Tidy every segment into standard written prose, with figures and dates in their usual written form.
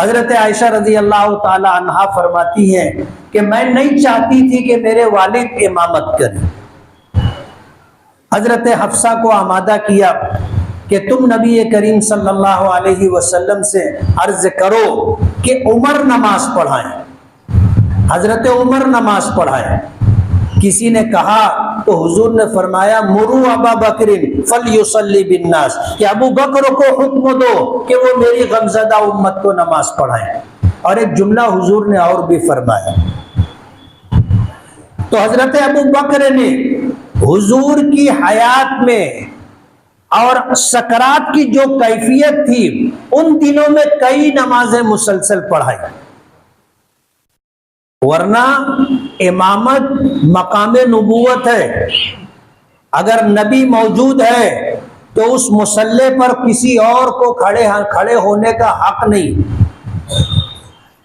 حضرت عائشہ رضی اللہ تعالی عنہا فرماتی ہیں کہ میں نہیں چاہتی تھی کہ میرے والد امامت کریں. حضرت حفصہ کو آمادہ کیا کہ تم نبی کریم صلی اللہ علیہ وسلم سے عرض کرو کہ عمر نماز پڑھائیں. حضرت عمر نماز پڑھائیں. کسی نے کہا تو حضور نے فرمایا مرو ابا بکر فلیصلی بالناس، کہ ابو بکر کو حکم دو کہ وہ میری غمزدہ امت کو نماز پڑھائیں. اور ایک جملہ حضور نے اور بھی فرمایا. تو حضرت ابو بکر نے حضور کی حیات میں اور سکرات کی جو کیفیت تھی ان دنوں میں کئی نمازیں مسلسل پڑھائی. ورنہ امامت مقام نبوت ہے. اگر نبی موجود ہے تو اس مصلی پر کسی اور کو کھڑے ہونے کا حق نہیں.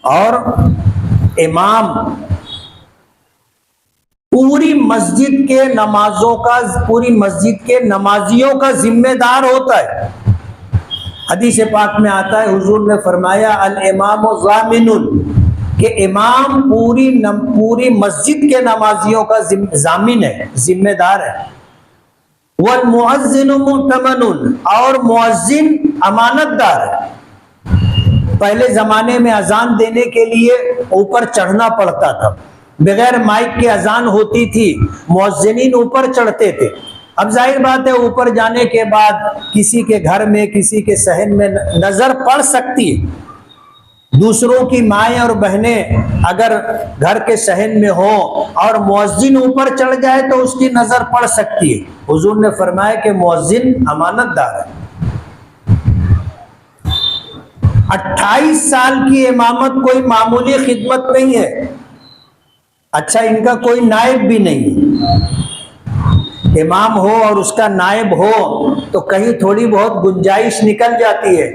اور امام پوری مسجد کے نمازیوں کا ذمہ دار ہوتا ہے. حدیث پاک میں آتا ہے حضور نے فرمایا الامام ضامن، کہ امام پوری مسجد کے نمازیوں کا ضامن ہے، ذمہ دار ہے. والمؤذن مؤتمن، اور مؤذن امانت دار ہے. پہلے زمانے میں اذان دینے کے لیے اوپر چڑھنا پڑتا تھا. بغیر مائک کے اذان ہوتی تھی، مؤذنین اوپر چڑھتے تھے. اب ظاہر بات ہے اوپر جانے کے بعد کسی کے گھر میں کسی کے صحن میں نظر پڑ سکتی ہے. دوسروں کی مائیں اور بہنیں اگر گھر کے صحن میں ہوں اور مؤذن اوپر چڑھ جائے تو اس کی نظر پڑ سکتی ہے. حضور نے فرمایا کہ مؤذن امانت دار ہے. 28 سال کی امامت کوئی معمولی خدمت نہیں ہے. اچھا ان کا کوئی نائب بھی نہیں. امام ہو اور اس کا نائب ہو تو کہیں تھوڑی بہت گنجائش نکل جاتی ہے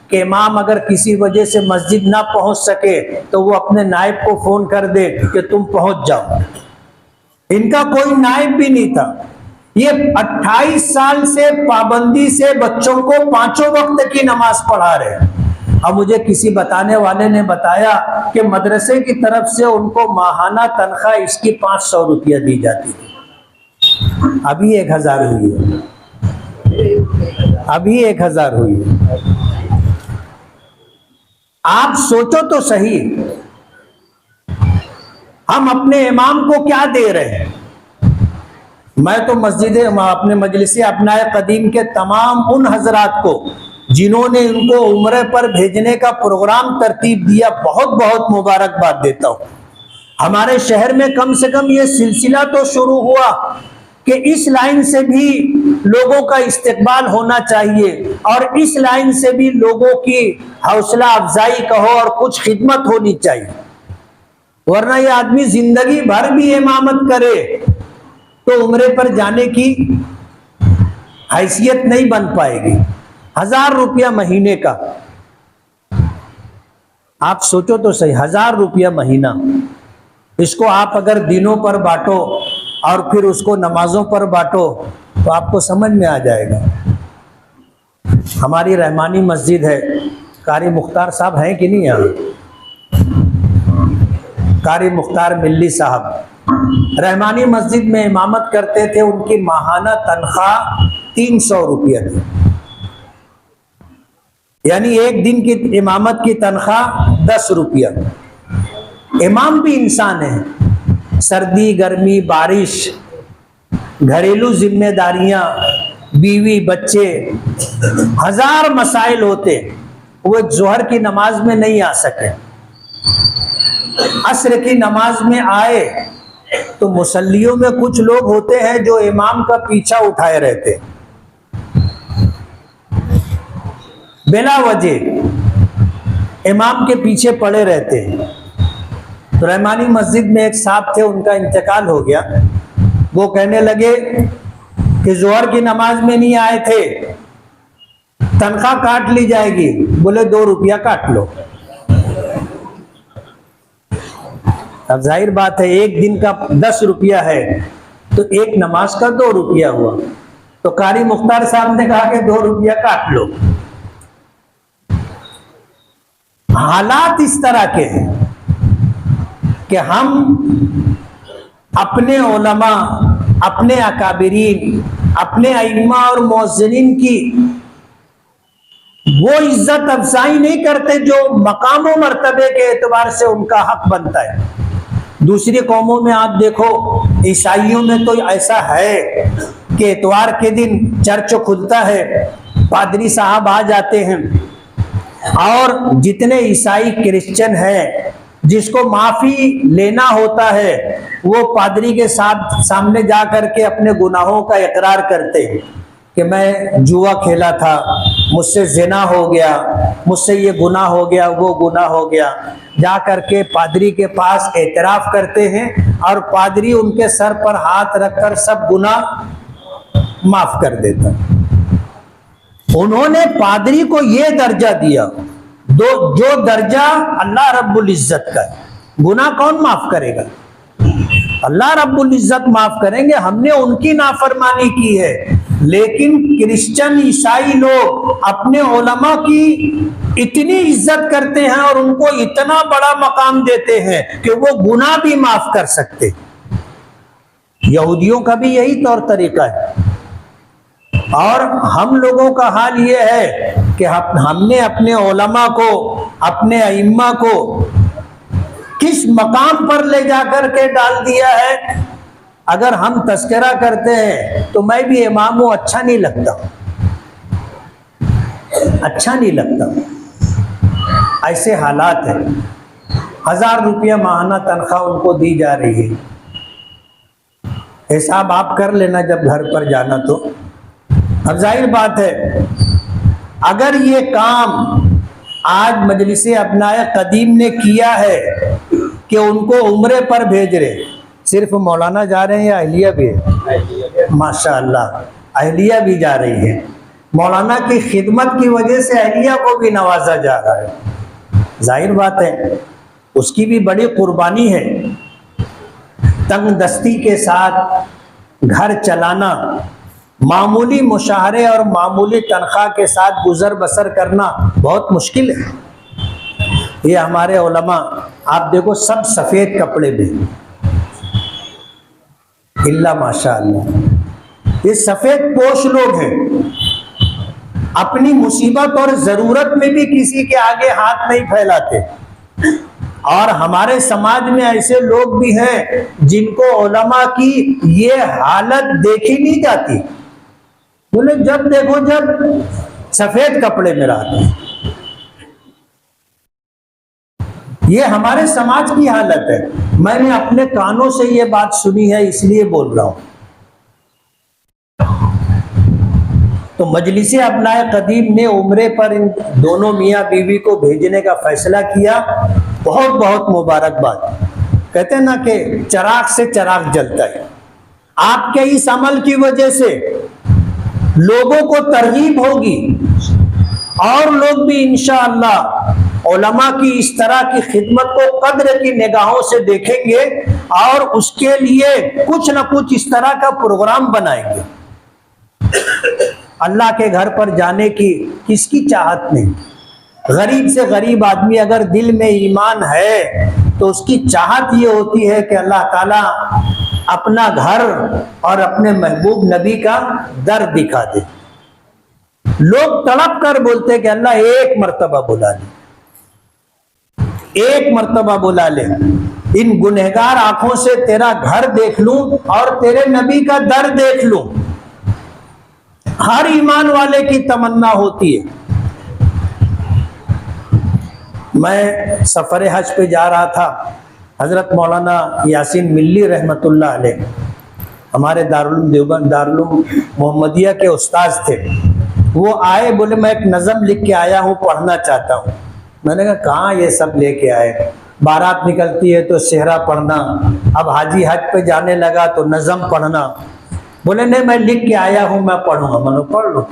کہ امام اگر کسی وجہ سے مسجد نہ پہنچ سکے تو وہ اپنے نائب کو فون کر دے کہ تم پہنچ جاؤ. ان کا کوئی نائب بھی نہیں تھا. یہ 28 سال سے پابندی سے بچوں کو 5 وقت کی نماز پڑھا رہے ہیں. اب مجھے کسی بتانے والے نے بتایا کہ مدرسے کی طرف سے ان کو ماہانہ تنخواہ اس کی 500 روپیہ دی جاتی تھی. ابھی 1000 ہوئی ہے. ابھی 1000 ہوئی ہے. آپ سوچو تو صحیح، ہم اپنے امام کو کیا دے رہے ہیں. میں تو اپنے مجلس ابنائے قدیم کے تمام ان حضرات کو جنہوں نے ان کو عمرے پر بھیجنے کا پروگرام ترتیب دیا بہت بہت مبارکباد دیتا ہوں. ہمارے شہر میں کم سے کم یہ سلسلہ تو شروع ہوا کہ اس لائن سے بھی لوگوں کا استقبال ہونا چاہیے اور اس لائن سے بھی لوگوں کی حوصلہ افزائی کہو اور کچھ خدمت ہونی چاہیے. ورنہ یہ آدمی زندگی بھر بھی امامت کرے تو عمرے پر جانے کی حیثیت نہیں بن پائے گی. 1000 روپیہ مہینے کا. آپ سوچو تو صحیح، 1000 روپیہ مہینہ. اس کو آپ اگر دنوں پر بانٹو اور پھر اس کو نمازوں پر بانٹو تو آپ کو سمجھ میں آ جائے گا. ہماری رحمانی مسجد ہے، قاری مختار صاحب ہیں کہ نہیں یہاں؟ قاری مختار ملی صاحب رحمانی مسجد میں امامت کرتے تھے. ان کی ماہانہ تنخواہ 300 روپیہ تھی. یعنی ایک دن کی امامت کی تنخواہ 10 روپیہ. امام بھی انسان ہے. سردی گرمی بارش، گھریلو ذمہ داریاں، بیوی بچے، 1000 مسائل ہوتے. وہ ظہر کی نماز میں نہیں آ سکے، عصر کی نماز میں آئے تو مصلیوں میں کچھ لوگ ہوتے ہیں جو امام کا پیچھا اٹھائے رہتے بلا وجہ، امام کے پیچھے پڑے رہتے ہیں. تو رحمانی مسجد میں ایک صاحب تھے، ان کا انتقال ہو گیا. وہ کہنے لگے کہ ظہر کی نماز میں نہیں آئے تھے، تنخواہ کاٹ لی جائے گی. بولے 2 روپیہ کاٹ لو. اب ظاہر بات ہے ایک دن کا 10 روپیہ ہے تو ایک نماز کا 2 روپیہ ہوا. تو قاری مختار صاحب نے کہا کہ 2 روپیہ کاٹ لو. حالات اس طرح کے ہیں کہ ہم اپنے علماء، اپنے اکابرین، اپنے ائمہ اور مؤذنین کی وہ عزت افزائی نہیں کرتے جو مقام و مرتبے کے اعتبار سے ان کا حق بنتا ہے۔ دوسری قوموں میں آپ دیکھو، عیسائیوں میں تو ایسا ہے کہ اتوار کے دن چرچ کھلتا ہے، پادری صاحب آ جاتے ہیں، اور جتنے عیسائی کرسچن ہیں جس کو معافی لینا ہوتا ہے وہ پادری کے سامنے جا کر کے اپنے گناہوں کا اقرار کرتے ہیں کہ میں جوا کھیلا تھا، مجھ سے زنا ہو گیا، مجھ سے یہ گناہ ہو گیا، وہ گناہ ہو گیا، جا کر کے پادری کے پاس اعتراف کرتے ہیں اور پادری ان کے سر پر ہاتھ رکھ کر سب گناہ معاف کر دیتا۔ انہوں نے پادری کو یہ درجہ دیا جو درجہ اللہ رب العزت کا ہے۔ گناہ کون معاف کرے گا؟ اللہ رب العزت معاف کریں گے، ہم نے ان کی نافرمانی کی ہے۔ لیکن کرسچن عیسائی لوگ اپنے علماء کی اتنی عزت کرتے ہیں اور ان کو اتنا بڑا مقام دیتے ہیں کہ وہ گناہ بھی معاف کر سکتے۔ یہودیوں کا بھی یہی طور طریقہ ہے، اور ہم لوگوں کا حال یہ ہے کہ ہم نے اپنے علماء کو، اپنے ائمہ کو کس مقام پر لے جا کر کے ڈال دیا ہے۔ اگر ہم تذکرہ کرتے ہیں تو میں بھی امام ہوں، اچھا نہیں لگتا، اچھا نہیں لگتا۔ ایسے حالات ہیں، 1000 روپیہ ماہانہ تنخواہ ان کو دی جا رہی ہے۔ حساب آپ کر لینا جب گھر پر جانا تو۔ اب ظاہر بات ہے اگر یہ کام آج مجلس ابنائے قدیم نے کیا ہے کہ ان کو عمرے پر بھیج رہے، صرف مولانا جا رہے ہیں یا اہلیہ بھی ہے؟ ماشاءاللہ اہلیہ بھی جا رہی ہے۔ مولانا کی خدمت کی وجہ سے اہلیہ کو بھی نوازا جا رہا ہے۔ ظاہر بات ہے اس کی بھی بڑی قربانی ہے۔ تنگ دستی کے ساتھ گھر چلانا، معمولی مشاہرے اور معمولی تنخواہ کے ساتھ گزر بسر کرنا بہت مشکل ہے۔ یہ ہمارے علماء آپ دیکھو سب سفید کپڑے میں، اللہ ماشاء اللہ، یہ سفید پوش لوگ ہیں، اپنی مصیبت اور ضرورت میں بھی کسی کے آگے ہاتھ نہیں پھیلاتے۔ اور ہمارے سماج میں ایسے لوگ بھی ہیں جن کو علماء کی یہ حالت دیکھی نہیں جاتی، بولے جب دیکھو جب سفید کپڑے میں رہتے ہیں۔ یہ ہمارے سماج کی حالت ہے، میں نے اپنے کانوں سے یہ بات سنی ہے اس لیے بول رہا ہوں۔ تو مجلس ابنائے قدیم نے عمرے پر ان دونوں میاں بیوی کو بھیجنے کا فیصلہ کیا، بہت بہت مبارکباد۔ کہتے ہیں نا کہ چراغ سے چراغ جلتا ہے، آپ کے اس عمل کی وجہ سے لوگوں کو ترغیب ہوگی اور لوگ بھی انشاءاللہ علماء کی اس طرح کی خدمت کو قدر کی نگاہوں سے دیکھیں گے اور اس کے لیے کچھ نہ کچھ اس طرح کا پروگرام بنائیں گے۔ اللہ کے گھر پر جانے کی کس کی چاہت نہیں؟ غریب سے غریب آدمی اگر دل میں ایمان ہے تو اس کی چاہت یہ ہوتی ہے کہ اللہ تعالیٰ اپنا گھر اور اپنے محبوب نبی کا در دکھا دے۔ لوگ تڑپ کر بولتے کہ اللہ ایک مرتبہ بلا لے، ایک مرتبہ بلا لے، ان گنہگار آنکھوں سے تیرا گھر دیکھ لوں اور تیرے نبی کا در دیکھ لوں۔ ہر ایمان والے کی تمنا ہوتی ہے۔ میں سفر حج پہ جا رہا تھا، حضرت مولانا یاسین ملی رحمت اللہ علیہ ہمارے دارالعلوم دیوبند دارالعلوم محمدیہ کے استاذ تھے۔ وہ آئے، بولے میں ایک نظم لکھ کے آیا ہوں، پڑھنا چاہتا ہوں۔ میں نے کہا کہاں یہ سب لے کے آئے؟ بارات نکلتی ہے تو صحرا پڑھنا، اب حاجی حج پہ جانے لگا تو نظم پڑھنا۔ بولے نہیں میں لکھ کے آیا ہوں، میں پڑھوں گا۔ میں نے پڑھ لو۔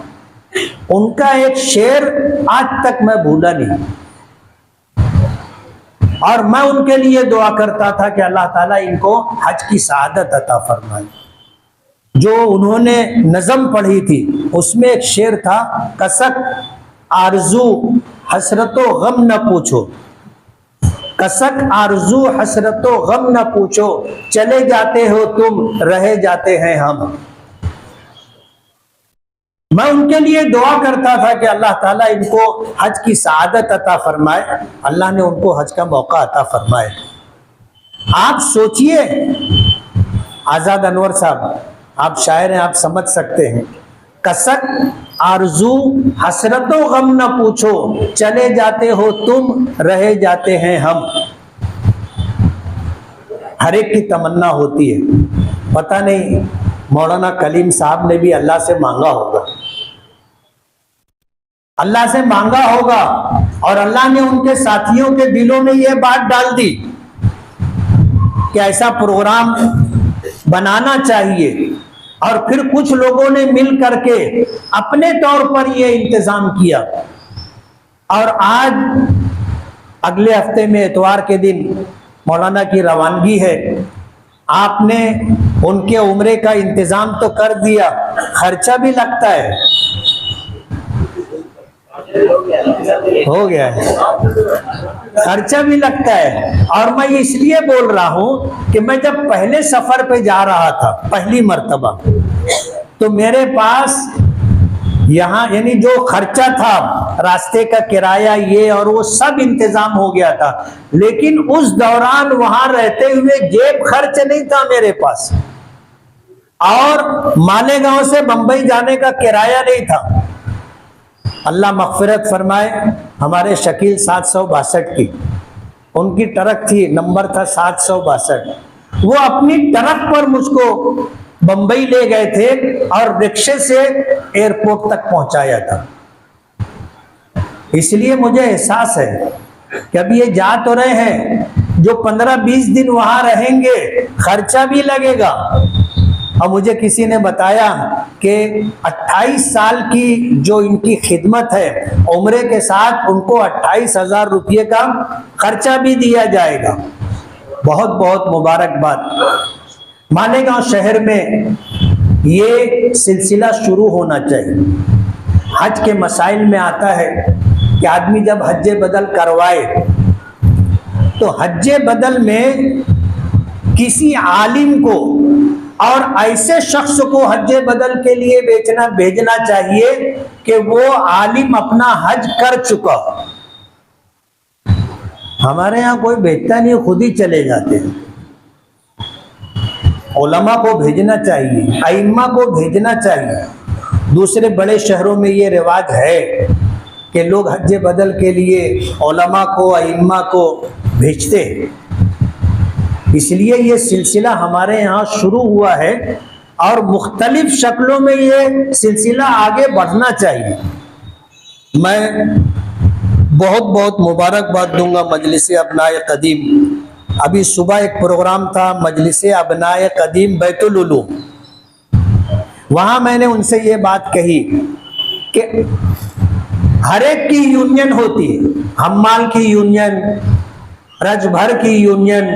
ان کا ایک شعر آج تک میں بھولا نہیں، اور میں ان کے لیے دعا کرتا تھا کہ اللہ تعالیٰ ان کو حج کی سعادت عطا فرمائے۔ جو انہوں نے نظم پڑھی تھی اس میں ایک شعر تھا، کسک آرزو حسرت و غم نہ پوچھو، کسک آرزو حسرت و غم نہ پوچھو، چلے جاتے ہو تم رہ جاتے ہیں ہم۔ میں ان کے لیے دعا کرتا تھا کہ اللہ تعالیٰ ان کو حج کی سعادت عطا فرمائے، اللہ نے ان کو حج کا موقع عطا فرمائے۔ آپ سوچئے، آزاد انور صاحب آپ شاعر ہیں، آپ سمجھ سکتے ہیں، کسک آرزو حسرت و غم نہ پوچھو، چلے جاتے ہو تم رہ جاتے ہیں ہم۔ ہر ایک کی تمنا ہوتی ہے، پتہ نہیں مولانا کلیم صاحب نے بھی اللہ سے مانگا ہوگا، اللہ سے مانگا ہوگا، اور اللہ نے ان کے ساتھیوں کے دلوں میں یہ بات ڈال دی کہ ایسا پروگرام بنانا چاہیے، اور پھر کچھ لوگوں نے مل کر کے اپنے طور پر یہ انتظام کیا، اور آج اگلے ہفتے میں اتوار کے دن مولانا کی روانگی ہے۔ آپ نے ان کے عمرے کا انتظام تو کر دیا، خرچہ بھی لگتا ہے، ہو گیا ہے، خرچہ بھی لگتا ہے۔ اور میں اس لیے بول رہا ہوں کہ میں جب پہلے سفر پہ جا رہا تھا پہلی مرتبہ، تو میرے پاس یہاں یعنی جو خرچہ تھا راستے کا کرایہ یہ اور وہ سب انتظام ہو گیا تھا، لیکن اس دوران وہاں رہتے ہوئے جیب خرچ نہیں تھا میرے پاس، اور مالیگاؤں سے بمبئی جانے کا کرایہ نہیں تھا۔ اللہ مغفرت فرمائے، ہمارے شکیل 762 کی ان کی ٹرک تھی، نمبر تھا 762، وہ اپنی ٹرک پر مجھ کو بمبئی لے گئے تھے اور رکشے سے ایئرپورٹ تک پہنچایا تھا۔ اس لیے مجھے احساس ہے کہ اب یہ جا تو رہے ہیں، جو 15-20 دن وہاں رہیں گے خرچہ بھی لگے گا۔ اور مجھے کسی نے بتایا کہ 28 سال کی جو ان کی خدمت ہے عمرے کے ساتھ، ان کو 28,000 روپے کا خرچہ بھی دیا جائے گا۔ بہت بہت مبارکباد۔ مالیگاؤں شہر میں یہ سلسلہ شروع ہونا چاہیے۔ حج کے مسائل میں آتا ہے کہ آدمی جب حج بدل کروائے تو حج بدل میں کسی عالم کو اور ایسے شخص کو حج بدل کے لیے بھیجنا چاہیے کہ وہ عالم اپنا حج کر چکا۔ ہمارے ہاں کوئی بھیجتا نہیں، خود ہی چلے جاتے ہیں۔ علماء کو بھیجنا چاہیے، ائمہ کو بھیجنا چاہیے۔ دوسرے بڑے شہروں میں یہ رواج ہے کہ لوگ حج بدل کے لیے علماء کو، ائمہ کو بھیجتے ہیں۔ اس لیے یہ سلسلہ ہمارے یہاں شروع ہوا ہے، اور مختلف شکلوں میں یہ سلسلہ آگے بڑھنا چاہیے۔ میں بہت بہت مبارکباد دوں گا مجلس ابنائے قدیم۔ ابھی صبح ایک پروگرام تھا مجلس ابنائے قدیم بیت العلوم، وہاں میں نے ان سے یہ بات کہی کہ ہر ایک کی یونین ہوتی ہے، حمال کی یونین، رج بھر کی یونین،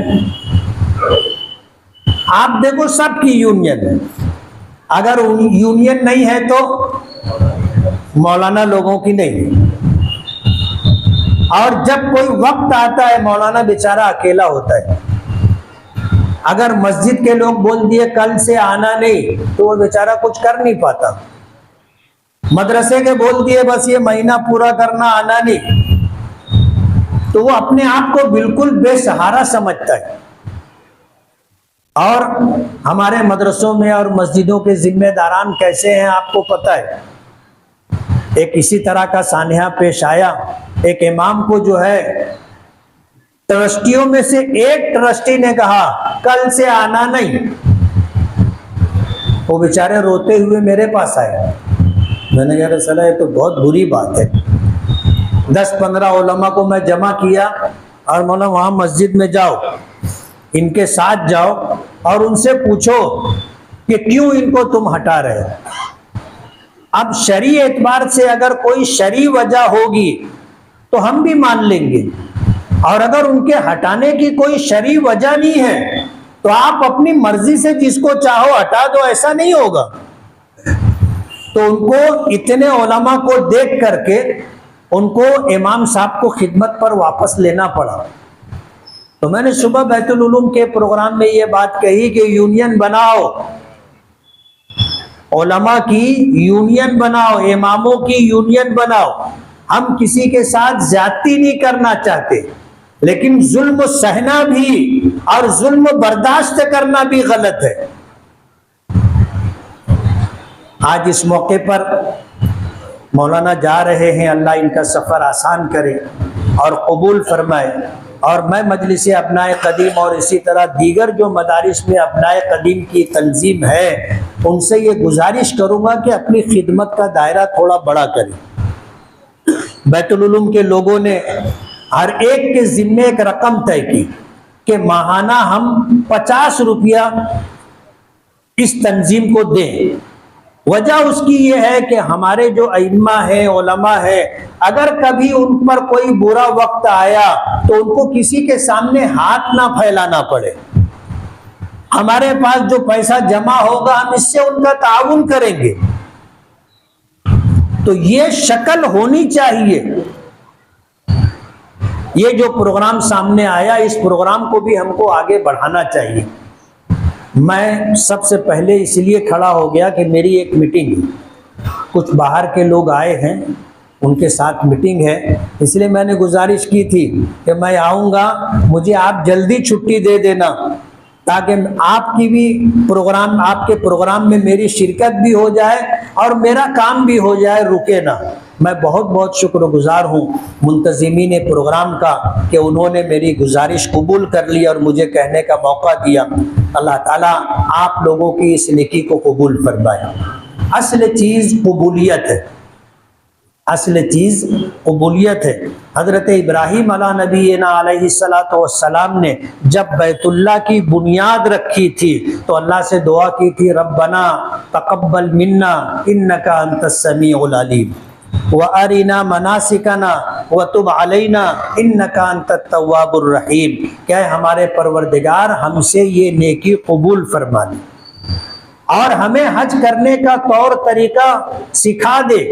آپ دیکھو سب کی یونین ہے۔ اگر یونین نہیں ہے تو مولانا لوگوں کی نہیں ہے۔ اور جب کوئی وقت آتا ہے مولانا بیچارہ اکیلا ہوتا ہے، اگر مسجد کے لوگ بول دیے کل سے آنا نہیں تو وہ بیچارہ کچھ کر نہیں پاتا، مدرسے کے بول دیے بس یہ مہینہ پورا کرنا آنا نہیں، تو وہ اپنے آپ کو بالکل بے سہارا سمجھتا ہے۔ اور ہمارے مدرسوں میں اور مسجدوں کے ذمہ داران کیسے ہیں آپ کو پتہ ہے۔ ایک اسی طرح کا سانحہ پیش آیا، ایک امام کو جو ہے ٹرسٹیوں میں سے ایک ٹرسٹی نے کہا کل سے آنا نہیں، وہ بیچارے روتے ہوئے میرے پاس آئے۔ میں نے کہا صلاح یہ تو بہت بری بات ہے۔ 10-15 علماء کو میں جمع کیا اور مولانا وہاں مسجد میں جاؤ، ان کے ساتھ جاؤ اور ان سے پوچھو کہ کیوں ان کو تم ہٹا رہے ہو۔ اب شرعی اعتبار سے اگر کوئی شرعی وجہ ہوگی تو ہم بھی مان لیں گے، اور اگر ان کے ہٹانے کی کوئی شرعی وجہ نہیں ہے تو آپ اپنی مرضی سے جس کو چاہو ہٹا دو، ایسا نہیں ہوگا۔ تو ان کو اتنے علماء کو دیکھ کر کے ان کو امام صاحب کو خدمت پر واپس لینا پڑا. تو میں نے صبح بیت العلوم کے پروگرام میں یہ بات کہی کہ یونین بناؤ، علماء کی یونین بناؤ، اماموں کی یونین بناؤ. ہم کسی کے ساتھ زیادتی نہیں کرنا چاہتے، لیکن ظلم سہنا بھی اور ظلم برداشت کرنا بھی غلط ہے. آج اس موقع پر مولانا جا رہے ہیں، اللہ ان کا سفر آسان کرے اور قبول فرمائے. اور میں مجلس ابنائے قدیم اور اسی طرح دیگر جو مدارس میں ابنائے قدیم کی تنظیم ہے ان سے یہ گزارش کروں گا کہ اپنی خدمت کا دائرہ تھوڑا بڑا کریں. بیت العلوم کے لوگوں نے ہر ایک کے ذمے ایک رقم طے کی کہ ماہانہ ہم 50 روپیہ اس تنظیم کو دیں. وجہ اس کی یہ ہے کہ ہمارے جو ائمہ ہیں، علماء ہیں، اگر کبھی ان پر کوئی برا وقت آیا تو ان کو کسی کے سامنے ہاتھ نہ پھیلانا پڑے. ہمارے پاس جو پیسہ جمع ہوگا ہم اس سے ان کا تعاون کریں گے. تو یہ شکل ہونی چاہیے. یہ جو پروگرام سامنے آیا اس پروگرام کو بھی ہم کو آگے بڑھانا چاہیے. میں سب سے پہلے اس لیے کھڑا ہو گیا کہ میری ایک میٹنگ، کچھ باہر کے لوگ آئے ہیں، ان کے ساتھ میٹنگ ہے، اس لیے میں نے گزارش کی تھی کہ میں آؤں گا، مجھے آپ جلدی چھٹی دے دینا تاکہ آپ کی بھی پروگرام، آپ کے پروگرام میں میری شرکت بھی ہو جائے اور میرا کام بھی ہو جائے، رکے نہ. میں بہت بہت شکر گزار ہوں منتظمین پروگرام کا کہ انہوں نے میری گزارش قبول کر لی اور مجھے کہنے کا موقع دیا. اللہ تعالیٰ آپ لوگوں کی اس نیکی کو قبول فرمائے. اصل چیز قبولیت ہے، اصل چیز قبولیت ہے. حضرت ابراہیم علیہ نبینا علیہ السلام نے جب بیت اللہ کی بنیاد رکھی تھی تو اللہ سے دعا کی تھی، ربنا تقبل منا انک انت السمیع العلیم وَأَرِنَا مَنَاسِكَنَا وَتُبْ عَلَيْنَا إِنَّكَ أَنْتَ التَّوَّابُ الرَّحِيمُ. کہ ہمارے پروردگار ہم سے یہ نیکی قبول فرما لے اور ہمیں حج کرنے کا طور طریقہ سکھا دے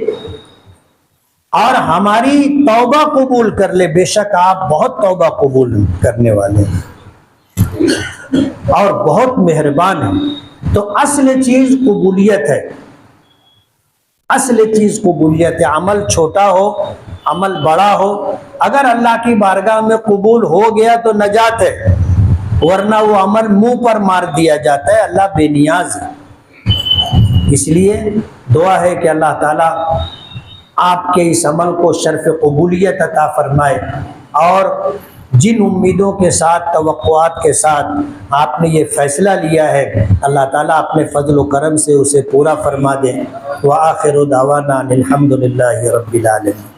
اور ہماری توبہ قبول کر لے. بے شک آپ بہت توبہ قبول کرنے والے ہیں اور بہت مہربان ہیں. تو اصل چیز قبولیت ہے، اصل چیز قبولیت ہے. عمل چھوٹا ہو، عمل بڑا ہو، اگر اللہ کی بارگاہ میں قبول ہو گیا تو نجات ہے، ورنہ وہ عمل منہ پر مار دیا جاتا ہے. اللہ بے نیاز ہے. اس لیے دعا ہے کہ اللہ تعالیٰ آپ کے اس عمل کو شرف قبولیت عطا فرمائے اور جن امیدوں کے ساتھ، توقعات کے ساتھ آپ نے یہ فیصلہ لیا ہے، اللہ تعالیٰ اپنے فضل و کرم سے اسے پورا فرما دیں. وآخر دعوانا الحمد للہ رب العالمین.